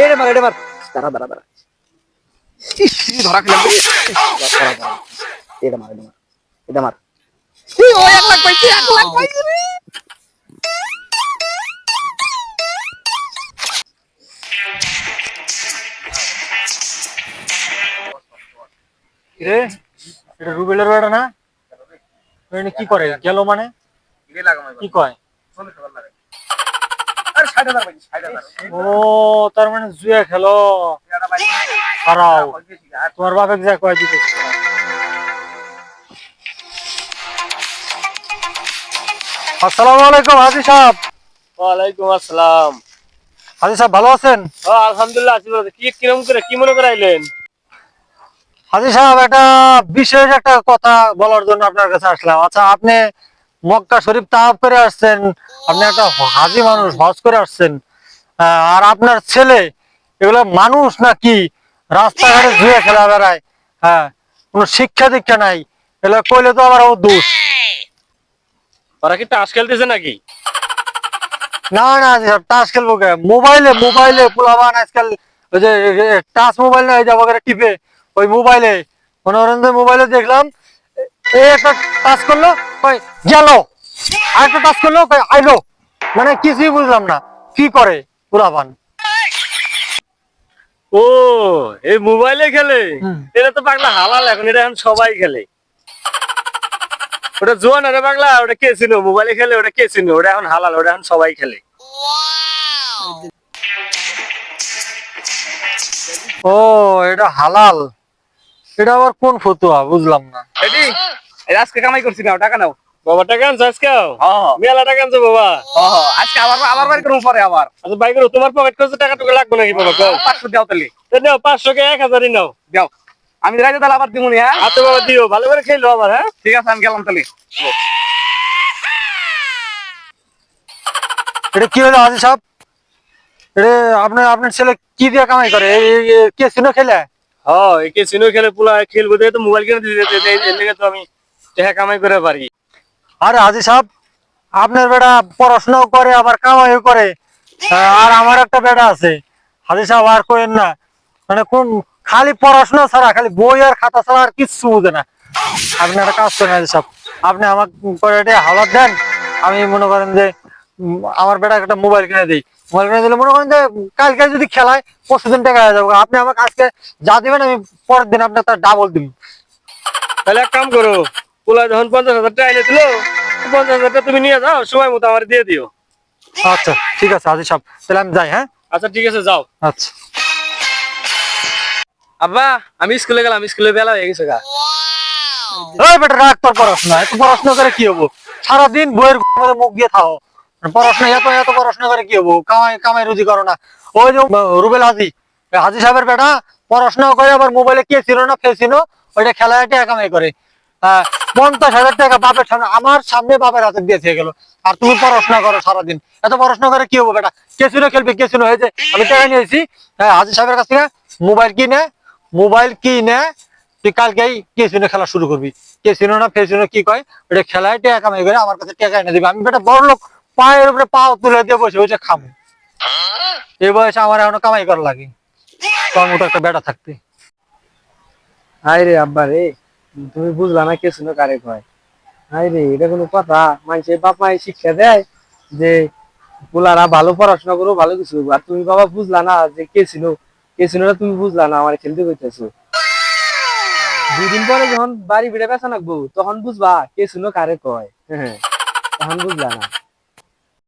এরে মার, এরে মার। দাঁড়া দাঁড়া দাঁড়া। ইস, ধরা খেলাম রে। দাঁড়া দাঁড়া। এটা মার, এটা মার, এটা মার। ও 1 লাখ পাইছি, 1 লাখ পাইছি রে। রে এটা রুবেলের বেড়া না? এনে কি করে গেল মানে? কি কয়? ও তার মানে জুয়া খেলো। হারাও তোমার বাপে যা কয় দিতে। আসসালামু আলাইকুম হাজি সাহেব। ওয়ালাইকুম আসসালাম। হাজি সাহেব ভালো আছেন? আলহামদুলিল্লাহ আছি। কি কিরম করে কি মনে করে আইলেন? হাজি সাহেব একটা বিশেষ একটা কথা বলার জন্য আপনার কাছে আসলাম। আচ্ছা, আপনি মক্কা শরীফ তাওয়াফ করে আসছেন, আপনি একটা হাজি মানুষ, হজ করে আসছেন, আর আপনার ছেলে এগুলো মানুষ নাকি রাস্তাঘাটে জুয়ে খেলা বেড়ায়? হ্যাঁ, কোনো শিক্ষা দীক্ষা নাই, এগুলো কইলে তো আবার ও দোষ। ওরা কি টাস খেলতেছে নাকি? না না হাজি সাহেব, টাচ খেলবো কে? মোবাইলে মোবাইলে পোলাবান আজকাল ওই যে টাচ মোবাইল না, এই যে আমাকে টিপে ওই মোবাইলে, মনোরঞ্জন মোবাইলে দেখলাম এই একটা টাচ করলো কই গেল, আর একটা টাচ করলো কই আইলো, মানে কিছুই বুঝলাম না কি করে পোলাবান। ও এই মোবাইলে খেলে? হুম। এটা তো পাগলা হালাল, এখন এটা এখন সবাই খেলে। ওটা জোয়ান আরে পাগলা, ওটা কে ছিল মোবাইলে খেলে, ওটা কে ছিল, ওটা এখন হালাল, ওটা এখন সবাই খেলে। ও এটা হালাল, এটা আবার কোন ফতুয়া বুঝলাম না। এডি, এই আজকে কামাই করছি না, টাকা নাও। বাবা টাকা আনছো আজকে? হ্যাঁ মেলা টাকা আনছো বাবা। হ্যাঁ, আজকে আবার আবার বাড়ি করবো পরে আবার। আচ্ছা বাইক তোমার পকেট খরচে টাকা টুকু লাগবে নাকি বাবা? কও 500 দাও তাহলে। তো নাও 500 কে 1000ই নাও। দাও, আমি রাইতে তাহলে আবার দিমুনি। হ্যাঁ আচ্ছা বাবা দিও, ভালো করে খেলো আবার। হ্যাঁ ঠিক আছে, আমি গেলাম তাহলে। এটা কি হলো হাজি সাহেব? এটা আপনার আপনার ছেলে কি দিয়ে কামাই করে? কেসিনো খেলে? হ্যাঁ, এই ক্যাসিনো খেলে পুলা খেলবো দেখে তো মোবাইল কিনে দিতে এর লেগে তো আমি টাকা কামাই করে পারি। আরে হাজি সাহেব, আপনার বেটা পড়াশোনাও করে আবার কামাইও করে, আর আমার একটা বেটা আছে। হাজি সাহেব আর করেন না, মানে কোন খালি পড়াশোনা ছাড়া, খালি বই আর খাতা ছাড়া আর কিচ্ছু বুঝে না। আপনি একটা কাজ করেন হাজি সাহেব, আপনি আমার করে একটা হাওলাত দেন, আমি মনে করেন যে আমার বেটা একটা মোবাইল কিনে দিই। মোবাইল কিনে দিলে মনে করেন যে কালকে যদি খেলায় পরশু দিন টাকা হয়ে যাবে। আপনি আমাকে আজকে যা দিবেন আমি পরের দিন আপনার তার ডাবল দিব। তাহলে এক কাম করো, পুলা যখন 50,000 টাকা এনে দিল, 50,000 টাকা তুমি নিয়ে যাও, সময় মতো আমার দিয়ে দিও। আচ্ছা ঠিক আছে হাজি সাহেব, তাহলে আমি যাই। হ্যাঁ আচ্ছা ঠিক আছে, যাও। আচ্ছা। আব্বা, আমি স্কুলে গেলাম, স্কুলে বেলা হয়ে গেছে গা। ওই বেটা রাখ তোর পড়াশোনা, এত পড়াশোনা করে কি হবো? সারাদিন বইয়ের মধ্যে মুখ দিয়ে থাকো, পড়াশোনা এত এত পড়াশোনা করে কি হবো? কামাই কামাই রুজি করো না। ওই যে রুবেল হাজি, ওই হাজি সাহেবের বেটা পড়াশোনা করে আবার মোবাইলে কে ছিল না ফেছিল, ওইটা খেলায় টাকা কামাই করে। 50,000 টাকা বাপের সামনে, আমার সামনে বাপের হাতে দিয়ে থেকে গেল। আর তুমি পড়াশোনা করো সারাদিন, এত পড়াশোনা করে কি হবো বেটা? কেসিনো খেলবে, কেসিনো হয়েছে। আমি টাকা নিয়েছি হাজি সাহেবের কাছ থেকে, মোবাইল কিনে, মোবাইল কিনে তুই কালকেই কেসিনো খেলা শুরু করবি। কেসিনো না ফেসিনো কি কয়, ওটা খেলায় টাকা কামাই করে আমার কাছে টাকা এনে দিবে। আমি বেটা বড় লোক, পায়ের উপরে পাও তুলে দিয়ে বসে বসে খামো। এই বয়সে আমার এখনো কামাই করা লাগে, তোর মতো একটা বেটা থাকতে। হাই রে আব্বা রে, তুমি বুঝলা না কেসিনো কারে কয়? হাই রে, এটা কোনো কথা? মানুষের বাপ মাই শিক্ষা দেয় যে পোলারা ভালো পড়াশোনা করো, ভালো কিছু হইবো। আর তুমি বাবা বুঝলা না যে কেসিনো, কেসিনোটা তুমি বুঝলা না, আমার খেলতে কইতেছো। 2 দিন পরে যখন বাড়ি ফিরে বেচা নাকবো, তখন বুঝবা কেসিনো কারে কয়। হ্যাঁ, তখন বুঝলা না।